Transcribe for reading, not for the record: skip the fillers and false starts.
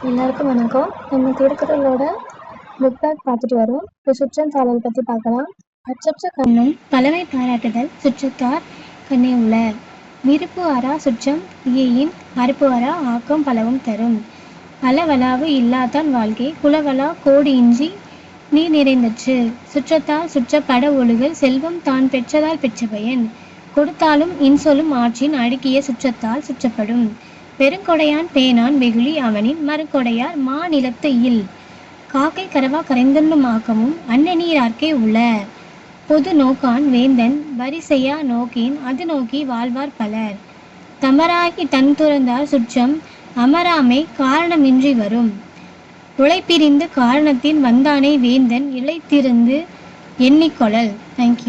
எல்லாருக்கும் வணக்கம். நம்ம திருக்குறளோட புக் பேக் பார்த்துட்டு வரோம். இப்போ சுற்றத்தாழல் பற்றி பார்க்கலாம். அச்சற்ற கண்ணும் பலவை பாராட்டுதல் சுற்றத்தார் கண்ணே உள. விருப்பு அரா சுற்றம் இயையின் அறுப்பு அரா ஆக்கம் பலவும் தரும். அளவலாவு இல்லாதான் வாழ்க்கை குலவலா கோடு இன்றி நீர் நிறைந்தற்று. சுற்றத்தால் சுற்றப்பட ஒழுகல் செல்வம் தான் பெற்றதால் பெற்ற பயன். கொடுத்தாலும் இன்சொலும் ஆற்றின் அடுக்கிய சுற்றத்தால் சுற்றப்படும். பெருங்கொடையான் பேணான் வெகுளி அவனின் மறுகொடையார் மாநிலத்து இல். காக்கை கரவா கரைந்துண்ணும் ஆக்கமும் அன்னநீரார்க்கே உள. பொது நோக்கான் வேந்தன் வரிசையா நோக்கின் அது நோக்கி வாழ்வார் பலர். தமராகி தன் துறந்தார் சுற்றம் அமராமை காரணமின்றி வரும். உழைப்பிரிந்து காரணத்தின் வந்தானை வேந்தன் இழைத்திருந்து எண்ணிக்கொளல். தேங்க்யூ.